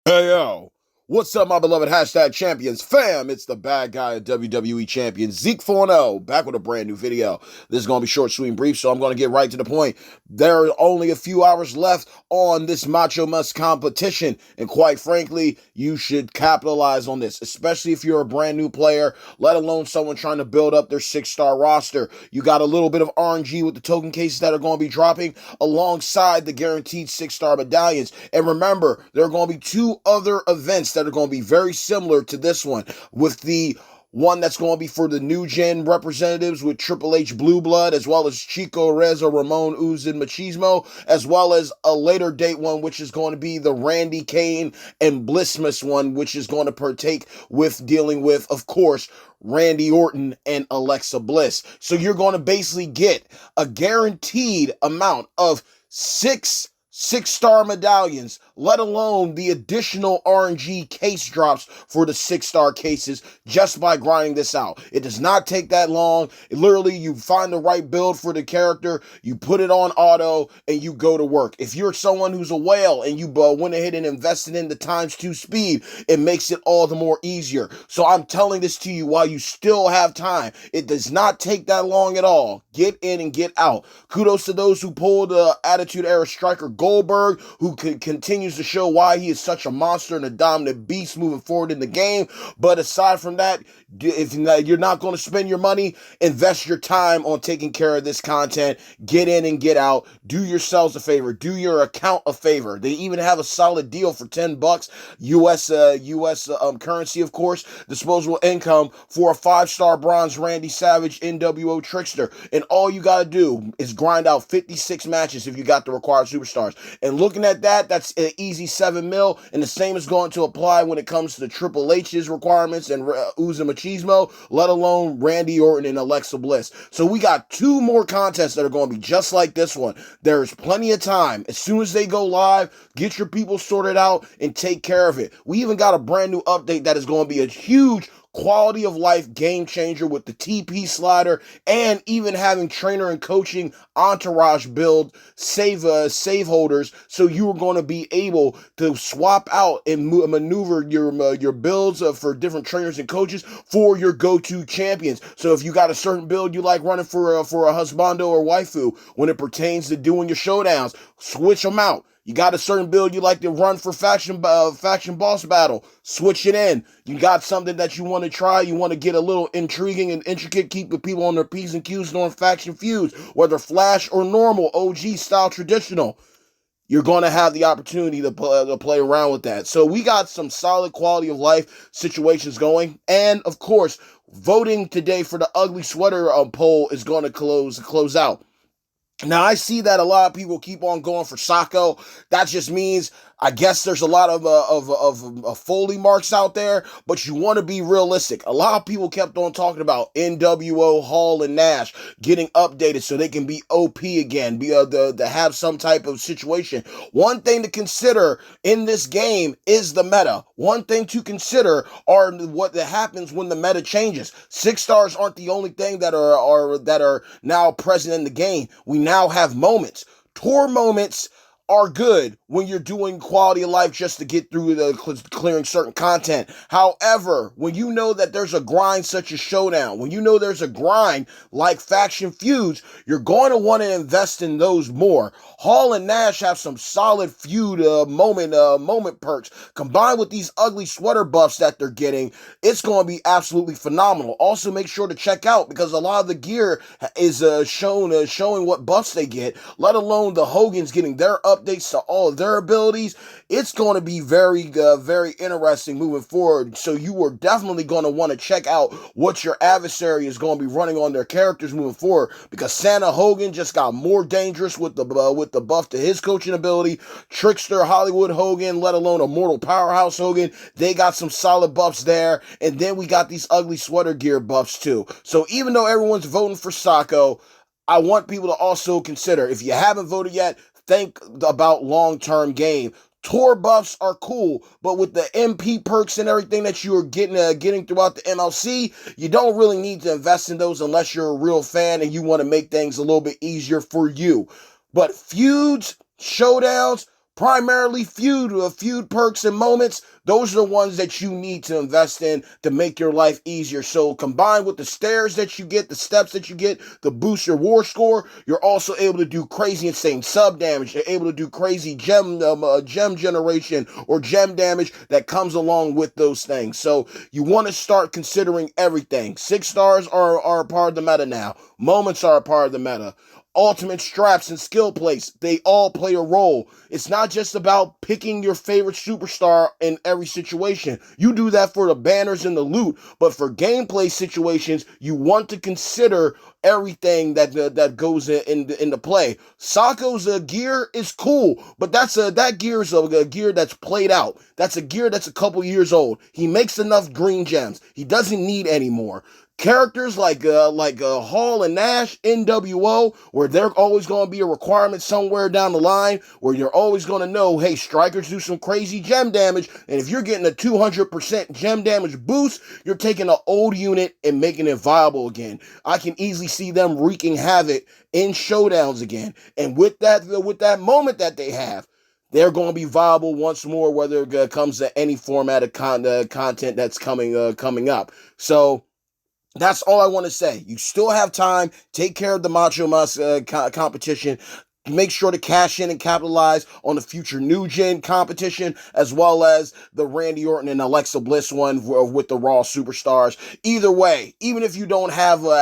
Hey yo, what's up, my beloved hashtag champions fam? It's the bad guy of WWE champion Zeke 4 back with a brand new video. This is going to be short, sweet, and brief, so I'm going to get right to the point. There are only a few hours left on this Macho Must competition, and quite frankly, you should capitalize on this, especially if you're a brand new player, let alone someone trying to build up their 6-star roster. You got a little bit of RNG with the token cases that are going to be dropping alongside the guaranteed 6-star medallions. And remember, there are going to be two other events that are going to be very similar to this one, with the one that's going to be for the new gen representatives with Triple H Blue Blood, as well as Chico Reza, Ramon Uzin Machismo, as well as a later date one, which is going to be the Randy Kane and Blissmas one, which is going to partake with dealing with, of course, Randy Orton and Alexa Bliss. So you're going to basically get a guaranteed amount of six-star medallions, let alone the additional RNG case drops for the 6-star cases just by grinding this out. It does not take that long. Literally, you find the right build for the character, you put it on auto, and you go to work. If you're someone who's a whale and you went ahead and invested in the ×2 speed, it makes it all the more easier. So I'm telling this to you while you still have time. It does not take that long at all. Get in and get out. Kudos to those who pulled Attitude Era striker Goldberg, who continues to show why he is such a monster and a dominant beast moving forward in the game. But aside from that, if you're not going to spend your money, invest your time on taking care of this content. Get in and get out. Do yourselves a favor. Do your account a favor. They even have a solid deal for $10 US currency, of course, disposable income for a 5-star bronze Randy Savage NWO Trickster. And all you got to do is grind out 56 matches if you got the required superstars. And looking at that, that's an easy 7 mil, and the same is going to apply when it comes to the Triple H's requirements and Uza Machismo, let alone Randy Orton and Alexa Bliss. So we got 2 more contests that are going to be just like this one. There's plenty of time. As soon as they go live, get your people sorted out and take care of it. We even got a brand new update that is going to be a huge quality of life game changer with the TP slider, and even having trainer and coaching entourage build save holders, so you are going to be able to swap out and maneuver your builds for different trainers and coaches for your go-to champions. So if you got a certain build you like running for a husbando or waifu when it pertains to doing your showdowns, switch them out. You got a certain build you like to run for faction boss battle, switch it in. You got something that you want to try, you want to get a little intriguing and intricate, keep the people on their P's and Q's during faction feuds, whether flash or normal, OG style, traditional. You're going to have the opportunity to play around with that. So we got some solid quality of life situations going. And of course, voting today for the ugly sweater poll is going to close out. Now, I see that a lot of people keep on going for Sako. That just means, I guess there's a lot of Foley marks out there, but you want to be realistic. A lot of people kept on talking about NWO, Hall, and Nash getting updated so they can be OP again, to have some type of situation. One thing to consider in this game is the meta. One thing to consider are what happens when the meta changes. 6-stars aren't the only thing that are now present in the game. We now have moments. Tour moments are good when you're doing quality of life just to get through the clearing certain content. However, when you know that there's a grind such as Showdown, when you know there's a grind like Faction Feuds, you're going to want to invest in those more. Hall and Nash have some solid feud moment perks. Combined with these ugly sweater buffs that they're getting, it's going to be absolutely phenomenal. Also, make sure to check out, because a lot of the gear is showing what buffs they get, let alone the Hogans getting their updates to all of their abilities. It's going to be very interesting moving forward. So you are definitely going to want to check out what your adversary is going to be running on their characters moving forward, because Santa Hogan just got more dangerous with the buff to his coaching ability. Trickster Hollywood Hogan, let alone Immortal Powerhouse Hogan, they got some solid buffs there. And then we got these ugly sweater gear buffs too. So even though everyone's voting for Sako, I want people to also consider, if you haven't voted yet, think about long-term game. Tour buffs are cool, but with the MP perks and everything that you are getting throughout the MLC, you don't really need to invest in those unless you're a real fan and you want to make things a little bit easier for you. But feuds, showdowns, primarily feud perks and moments, those are the ones that you need to invest in to make your life easier. So combined with the stairs that you get, the steps that you get, the boost your war score, you're also able to do crazy insane sub damage. You're able to do crazy gem generation or gem damage that comes along with those things. So you want to start considering everything. 6 stars are a part of the meta now. Moments are a part of the meta. Ultimate straps and skill plates, they all play a role. It's not just about picking your favorite superstar in every situation. You do that for the banners and the loot, but for gameplay situations, you want to consider everything that goes into play. Sako's gear is cool, but that gear is a gear that's played out. That's a gear that's a couple years old. He makes enough green gems. He doesn't need any more. Characters like Hall and Nash, NWO, where they're always going to be a requirement somewhere down the line, where you're always going to know, hey, strikers do some crazy gem damage, and if you're getting a 200% gem damage boost, you're taking an old unit and making it viable again. I can easily see them wreaking havoc in showdowns again, and with that moment that they have, they're going to be viable once more, whether it comes to any format of content that's coming up. So that's all I want to say. You still have time. Take care of the Macho Mas competition. Make sure to cash in and capitalize on the future new gen competition, as well as the Randy Orton and Alexa Bliss one with the Raw Superstars. Either way, even if you don't have the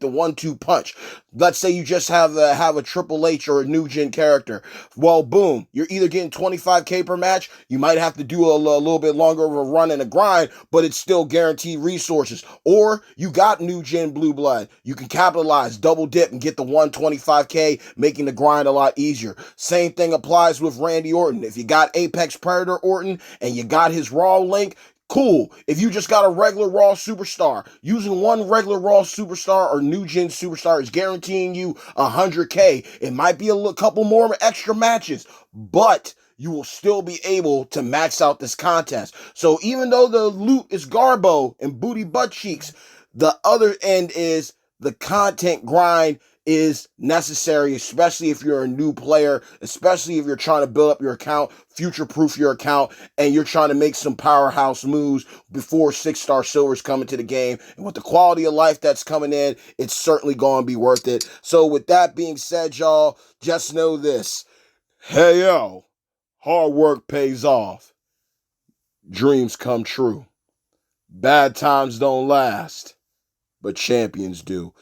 1-2 punch, let's say you just have a Triple H or a new gen character. Well, boom, you're either getting 25K per match. You might have to do a little bit longer of a run and a grind, but it's still guaranteed resources. Or you got new gen blue blood. You can capitalize, double dip, and get the 125K, making the grind a lot easier. Same thing applies with Randy Orton. If you got Apex Predator Orton and you got his Raw link, cool. If you just got a regular Raw superstar, using one regular Raw superstar or new gen superstar is guaranteeing you 100K. It might be a couple more extra matches, but you will still be able to max out this contest. So even though the loot is garbo and booty butt cheeks, the other end is the content grind is necessary, especially if you're a new player, especially if you're trying to build up your account, future-proof your account, and you're trying to make some powerhouse moves before 6-star silvers come into the game. And with the quality of life that's coming in, it's certainly going to be worth it. So with that being said, y'all, just know this. Hey, yo, hard work pays off. Dreams come true. Bad times don't last, but champions do.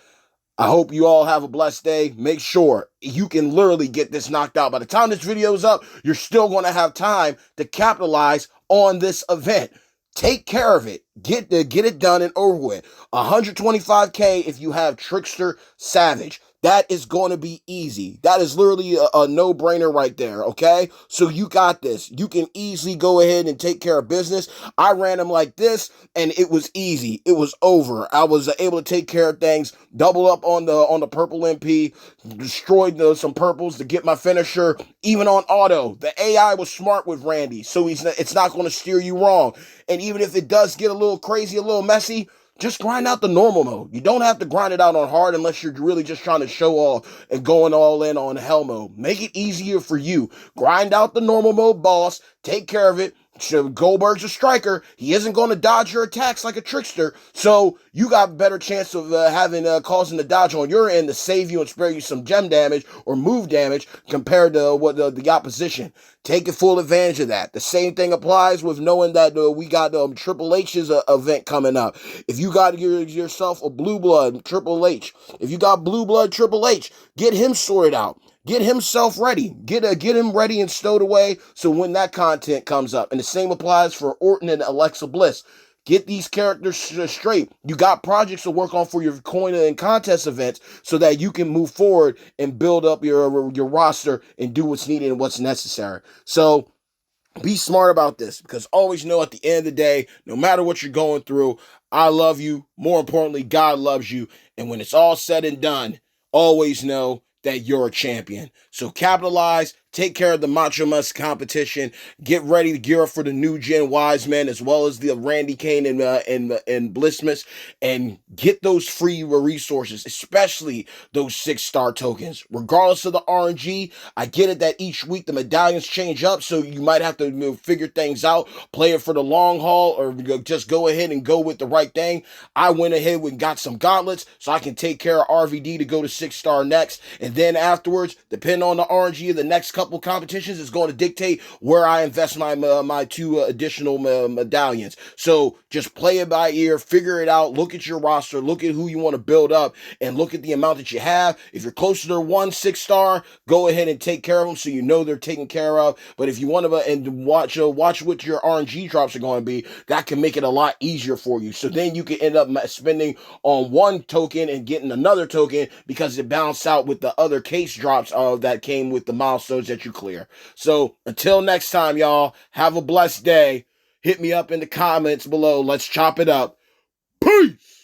I hope you all have a blessed day. Make sure you can literally get this knocked out. By the time this video is up, you're still going to have time to capitalize on this event. Take care of it. Get it done and over with. 125K if you have Trickster Savage. That is going to be easy. That is literally a no-brainer right there, okay? So you got this. You can easily go ahead and take care of business. I ran them like this, and it was easy. It was over. I was able to take care of things, double up on the purple MP, destroyed some purples to get my finisher, even on auto. The AI was smart with Randy, so it's not going to steer you wrong. And even if it does get a little crazy, a little messy, just grind out the normal mode. You don't have to grind it out on hard unless you're really just trying to show off and going all in on hell mode. Make it easier for you. Grind out the normal mode boss. Take care of it. Goldberg's a striker. He isn't going to dodge your attacks like a trickster. So you got better chance of causing the dodge on your end to save you and spare you some gem damage or move damage compared to what the opposition. Take full advantage of that. The same thing applies with knowing that we got Triple H's event coming up. If you got yourself a blue blood Triple H, if you got blue blood Triple H, get him sorted out. Get himself ready. Get him ready and stowed away so when that content comes up. And the same applies for Orton and Alexa Bliss. Get these characters straight. You got projects to work on for your coin and contest events so that you can move forward and build up your roster and do what's needed and what's necessary. So be smart about this, because always know at the end of the day, no matter what you're going through, I love you. More importantly, God loves you. And when it's all said and done, always know that you're a champion. So capitalize, take care of the Macho Must competition. Get ready to gear up for the new Gen Wiseman as well as the Randy Kane and Blissmas, and get those free resources, especially those 6-star tokens. Regardless of the RNG, I get it that each week the medallions change up, so you might have to figure things out, play it for the long haul, or just go ahead and go with the right thing. I went ahead and got some gauntlets so I can take care of RVD to go to 6-star next, and then afterwards, depending on the RNG of the next couple competitions, is going to dictate where I invest my 2 additional medallions. So just play it by ear, figure it out, look at your roster, look at who you want to build up, and look at the amount that you have. If you're closer to 1 6-star, go ahead and take care of them so you know they're taken care of. But if you want to and watch what your RNG drops are going to be, that can make it a lot easier for you. So then you can end up spending on 1 token and getting another token because it balanced out with the other case drops that came with the milestones that you clear. So until next time, y'all, have a blessed day. Hit me up in the comments below. Let's chop it up. Peace!